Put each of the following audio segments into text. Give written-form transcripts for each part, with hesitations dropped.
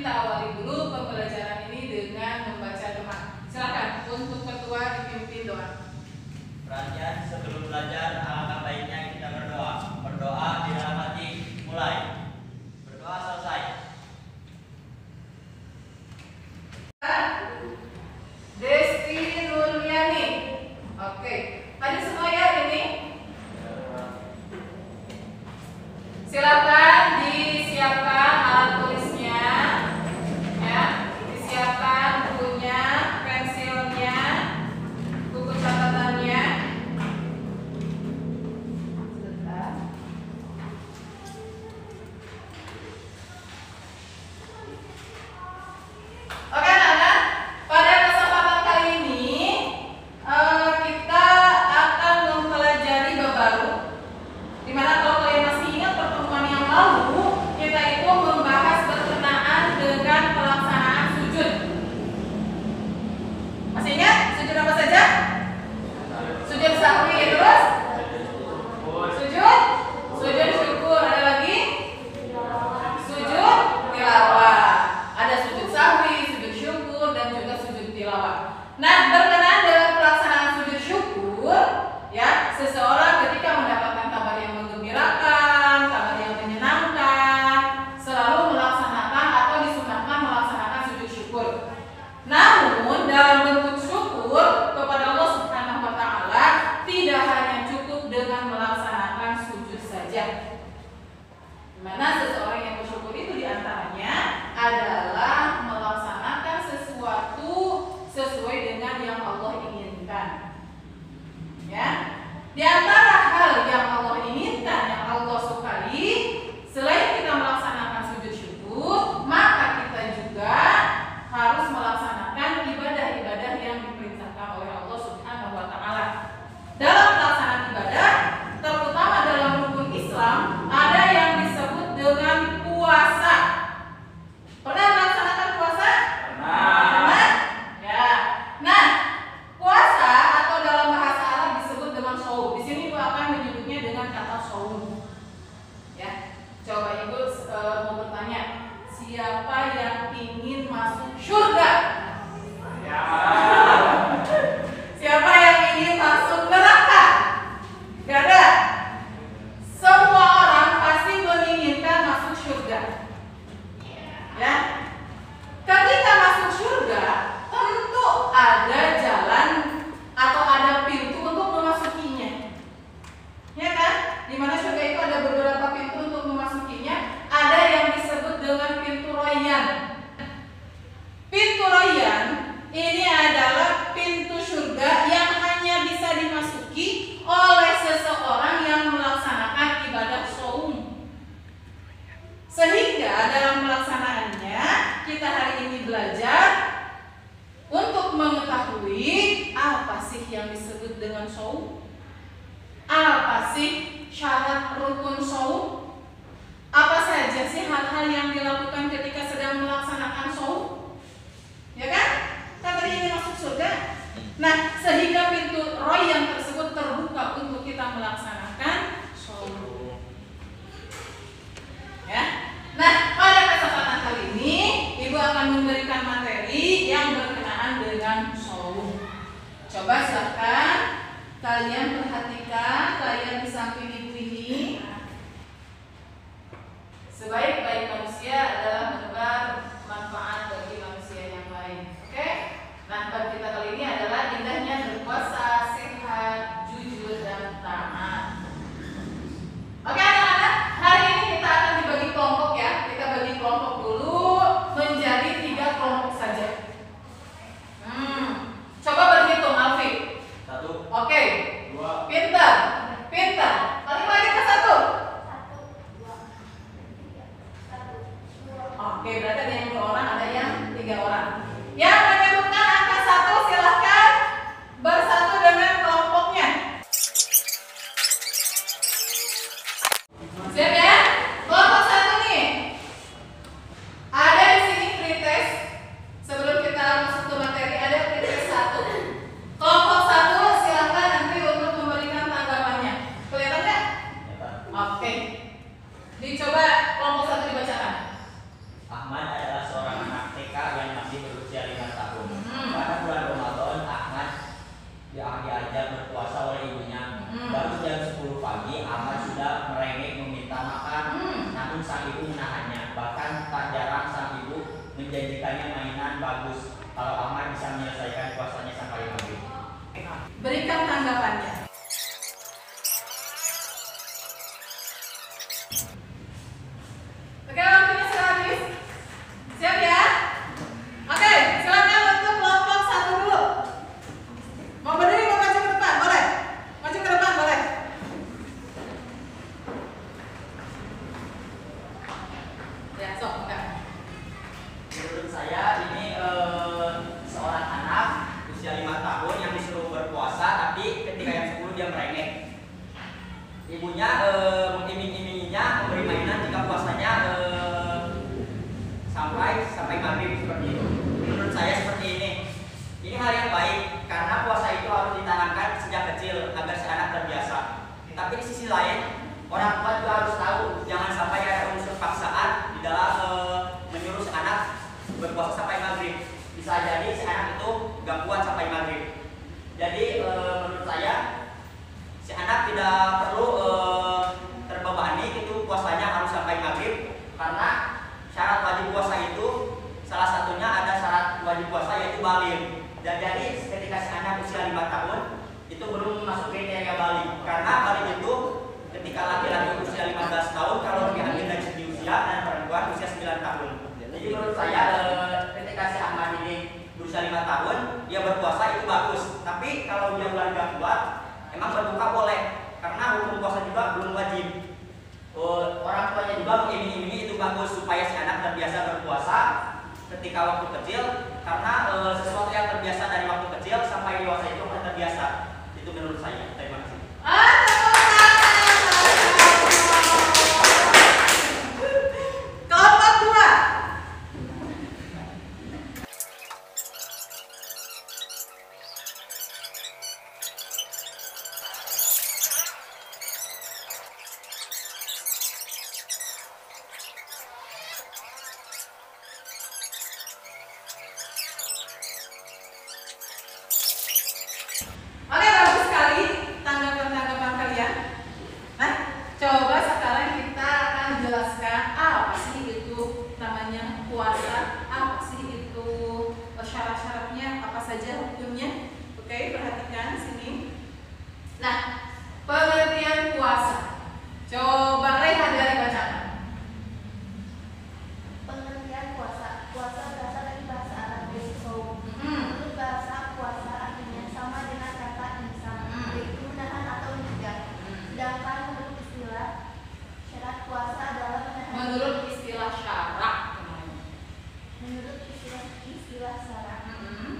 kita awali dulu pembelajaran ini dengan membaca doa. Silakan untuk ketua dipimpin doa. Perhatian, sebelum belajar alangkah baiknya kita berdoa. Berdoa di dalam hati, mulai. Berdoa selesai. Desti Nuryani. Oke, ada semua ya ini? Silakan disiapkan alat tulisnya, ya. Disiapkan bukunya, pensilnya, buku catatannya. Sebentar. Oke anak-anak, pada kesempatan kali ini kita akan mempelajari bab baru. Dimana kalau kalian masih ingat pertemuan yang lalu, kita itu membahas berkenaan dengan pelaksanaan sujud. Masih ingat sujud apa saja? Sujud sahwi, terus sujud syukur, ada lagi sujud tilawah. Ada sujud sahwi, sujud syukur, dan juga sujud tilawah. Nah, berkenaan dengan pelaksanaan sujud syukur, ya, seseorang ketika mendapatkan kabar yang menggembirakan, kabar yang menyenangkan, selalu melaksanakan atau disunahkan melaksanakan sujud syukur. Namun dalam bentuk syukur kepada Allah Subhanahu wa taala tidak hanya cukup dengan melaksanakan sujud saja. Dimana seseorang yang bersyukur itu diantaranya adalah melaksanakan sesuatu sesuai dengan yang Allah inginkan. Ya, di antara hal yang Allah inginkan, yang Allah sukai, selain kita melaksanakan sujud syukur, maka kita juga harus melaksanakan ibadah-ibadah yang diperintahkan oleh Allah Subhanahu wa taala. Dalam pelaksanaan ibadah, terutama dalam rukun Islam, ada yang disebut dengan puasa. Pernah melaksanakan puasa? Pernah. Ya. Nah, puasa atau dalam bahasa Arab disebut dengan shaum. Di sini Ibu akan menyebutnya dengan kata shaum. Ya. Coba Ibu mau bertanya, siapa yang ingin masuk surga? Ya. Siapa yang ingin masuk neraka? Gak ada. Semua orang pasti menginginkan masuk surga. Ya. Ketika masuk surga, tentu ada jalan atau ada pintu untuk memasukinya. Ya kan? Di mana surga itu ada beberapa pintu untuk memasukinya. Ada yang disebut dengan pintu Rayyan. Pintu Rayyan ini adalah pintu surga yang hanya bisa dimasuki oleh seseorang yang melaksanakan ibadah shaum. Sehingga dalam pelaksanaannya kita hari ini belajar untuk mengetahui apa sih yang disebut dengan shaum, apa sih syarat rukun shaum, apa saja sih hal-hal yang dilakukan ketika sedang melaksanakan shaum, ya kan? Kan tadi ini masuk surga. Nah, sehingga pintu Rayyan tersebut terbuka untuk kita melaksanakan shaum. Ya. Nah, pada kesempatan kali ini Ibu akan memberikan materi yang berkenaan dengan shaum. Coba silakan kalian perhatikan layar di samping Ibu ini. Sebaik-baik manusia adalah menebar manfaat bagi manusia yang lain. Oke? Nah, bab kita kali ini adalah indahnya berpuasa, sehat, jujur, dan taat. Oke anak-anak, hari ini kita akan dibagi kelompok ya. Kita bagi kelompok dulu menjadi 3 kelompok saja. Coba berhitung, Alfi. 1. Oke. 2. Pintar. Paling lagi ke 1. Oke, berarti ada yang 2 orang, ada yang 3 orang. Yang menyebutkan angka 1 silahkan bersatu dengan kelompoknya. Siap ya? Kelompok 1 nih. Ada di sini pretest. Sebelum kita masuk ke materi, ada pretest 1. Kelompok 1 silahkan nanti untuk memberikan tanggapannya. Kelihatan nggak? Oke. Dicoba kelompok 1 dibacakan. Ahmad adalah seorang dijanjikannya mainan bagus. Kalau Amar bisa menyelesaikan puasanya sampai maghrib. Berikan tanggapannya. Oke, waktunya sudah habis. Siap ya? Oke, silakan untuk kelompok 1 dulu. Mau berdiri, mau maju ke depan, boleh? Maju ke depan, boleh? Ya, sok, enggak. Menurut saya ini seorang anak usia 5 tahun yang disuruh berpuasa, tapi ketika yang 10 dia merengek. Ibunya mengiming-iminginya memberi mainan jika puasanya sampai maghrib seperti itu. Menurut saya seperti ini. Ini hal yang baik karena puasa itu harus ditanamkan sejak kecil agar si anak terbiasa. Tapi di sisi lain, orang tua juga harus tahu jangan sampai ada unsur paksaan di dalam menyuruh si anak berpuasa sampai maghrib. Bisa jadi si anak itu gak kuat sampai maghrib. Jadi menurut saya si anak tidak perlu terbebani itu puasanya harus sampai maghrib, karena syarat wajib puasa itu salah satunya ada syarat wajib puasa yaitu baligh. Dan jadi ketika si anak usia 5 tahun itu belum masuk kriteria baligh, karena baligh itu ketika laki-laki usia 15 tahun kalau diambil dari segi usia, dan perempuan usia 9 tahun. Jadi menurut saya ketika si Ahmad ini berusia 5 tahun dia berpuasa itu bagus. Tapi kalau dia udah gak kuat, emang berbuka boleh, karena hukum puasa juga belum wajib. Orang tuanya juga mengiming-imingi itu bagus supaya si anak terbiasa berpuasa ketika waktu kecil, karena sesuatu yang terbiasa dari waktu kecil sampai dewasa itu akan terbiasa. Itu menurut saya. Terima kasih. Kelompok 2. Oke, bagus sekali tanggapan kalian. Nah, coba sekarang kita akan jelaskan apa sih itu namanya puasa, apa sih itu syarat-syaratnya, apa saja hukumnya. Oke, perhatikan sini. Nah, pengertian puasa. Coba Rehan dari bacakan. Pengertian puasa. Puasa berasal dari bahasa Arab yaitu shaum. Menurut bahasa puasa artinya sama dengan kata imsak, yaitu menahan atau mencegah. Sedangkan menurut istilah syarat puasa adalah menahan. Menurut istilah syarak. Menurut istilah syarak,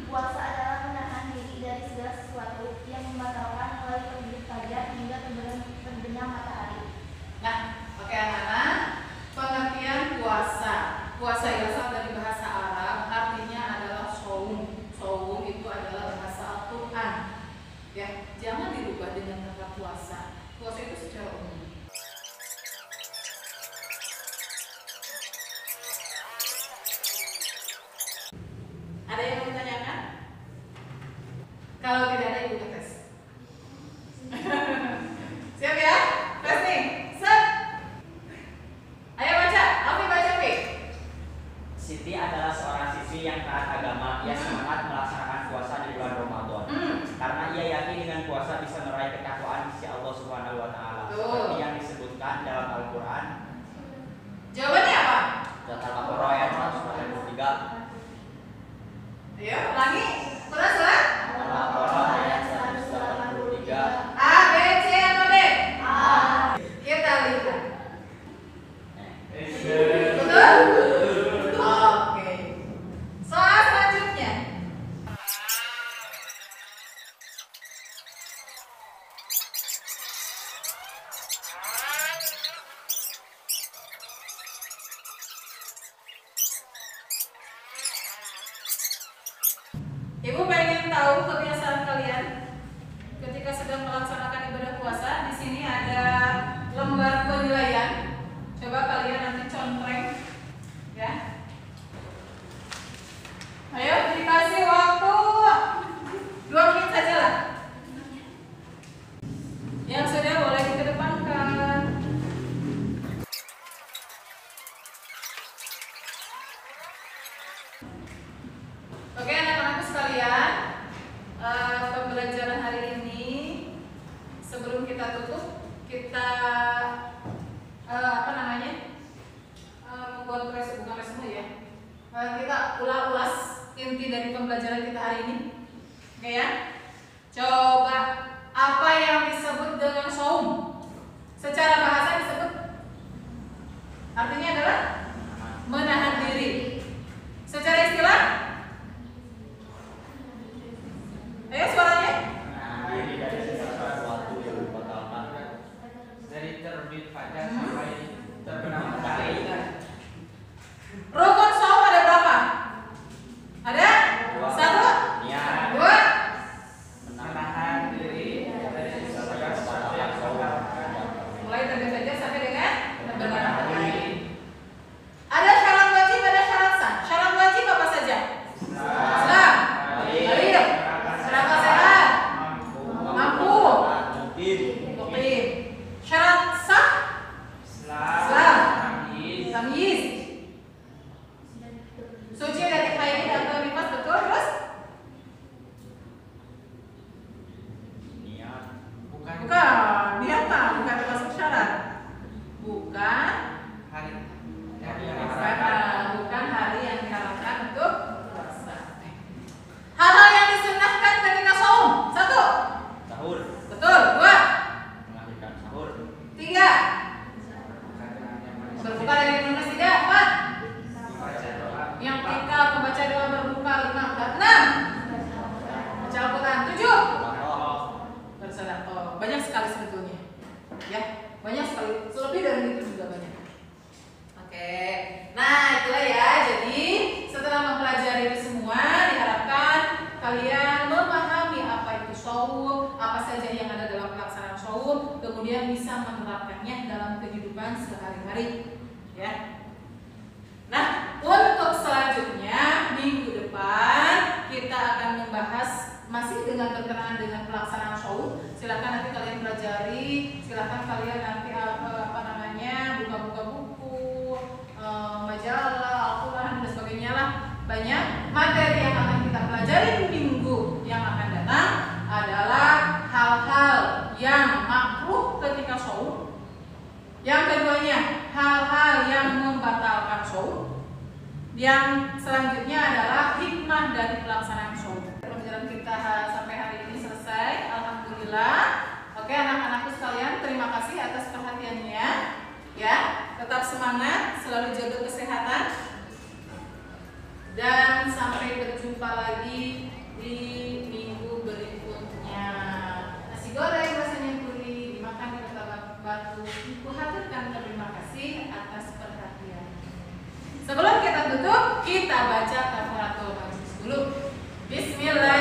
puasa adalah menahan diri dari segala sesuatu yang membatalkan mulai terbit fajar hingga terbenam matahari. Nah, oke anak-anak, pengertian puasa. Puasa berasal dari bahasa Arab, artinya adalah shaum. Shaum itu adalah bahasa Al-Quran. Ya, jangan dirubah dengan kata puasa. Puasa itu secara umum. Ada yang mau ditanyakan? Kalau tidak ada, ibu tes. Siap ya? Tes nih. Set. Ayo baca. Alfi baca, Pi. Siti adalah seorang siswi yang taat agama. Ia semangat melaksanakan puasa di bulan Ramadan. Karena ia yakin dengan puasa bisa meraih ketakwaan sisi Allah Subhanahu wa taala. Seperti yang disebutkan dalam Al-Qur'an. Jawabannya apa? Surat Al-Baqarah ayat 183. Ayo, ulangi. Surat. Al-Baqarah ayat 183. A, B, C atau D? A. Kita lihat. Betul? Oke. Soal selanjutnya. Ibu pengen tahu kebiasaan kalian ketika sedang melaksanakan ibadah puasa. Di sini ada lembar penilaian. Coba kalian nanti contreng, ya. Ayo dikasih waktu 2 menit saja lah. Yang sudah boleh dikedepankan. Oke anak-anakku sekalian, pembelajaran hari ini sebelum kita tutup kita membuat resume ya. Kita ulas inti dari pembelajaran kita hari ini. Oke ya. Coba apa yang disebut dengan shaum? Secara bahasa disebut artinya adalah menahan diri. Secara istilah? Ayo suaranya. Diri dari sesuatu yang dibatalkan. Dari terbit fajar sampai terbenam matahari. Rukun shaum ada berapa? Ada? 1, Niat. 2, Menahan diri dari segala sesuatu yang membatalkan. mulai terbit fajar sampai dengan terbenam matahari. Matahari. Ada syarat wajib, ada syarat sah. Syarat wajib apa saja? Islam, baik, seraka sehat, mampu, mukim. Syarat sah, Islam. tamyiz, suci dari haid atau nifas, betul. Terus Niat. Bukan niat bukan termasuk syarat. Bukan hari bukan hari yang diharapkan untuk puasa. Hal-hal yang disunahkan ketika saum. 1, Sahur. betul. 2, Mengakhirkan sahur. 3, berbuka dari minum nasi. 4, yang tinggal membaca doa berbuka. 5, 6, baca Al-Quran. 7, bersedekah. Banyak sekali sebetulnya, ya, banyak sekali. Lebih dari itu juga banyak. Oke, nah itulah ya. Jadi setelah mempelajari itu semua, diharapkan kalian memahami apa itu shaum, apa saja yang ada dalam pelaksanaan shaum, kemudian bisa menerapkannya dalam kehidupan sehari-hari, ya. Nah, untuk selanjutnya minggu depan kita akan membahas masih dengan berkenaan dengan pelaksanaan shaum. Silakan nanti kalian pelajari, silakan kalian nanti buka-buka buku, majalah, Al-Quran dan sebagainya lah. Banyak materi yang akan kita pelajari di minggu yang akan datang adalah hal-hal yang makruh ketika shaum. Yang keduanya hal-hal yang membatalkan shaum. Yang selanjutnya adalah hikmah dari pelaksanaan shaum. Pembelajaran kita sampai hari ini selesai, alhamdulillah. Oke anak-anakku sekalian, terima kasih atas perhatiannya. Ya, tetap semangat, selalu jaga kesehatan. Dan sampai berjumpa lagi di minggu berikutnya. Nasi goreng rasanya gurih, dimakan di kota Batu. Kuhaturkan terima kasih atas perhatian. Sebelum kita tutup, kita baca kafaratul majlis dulu. Bismillah.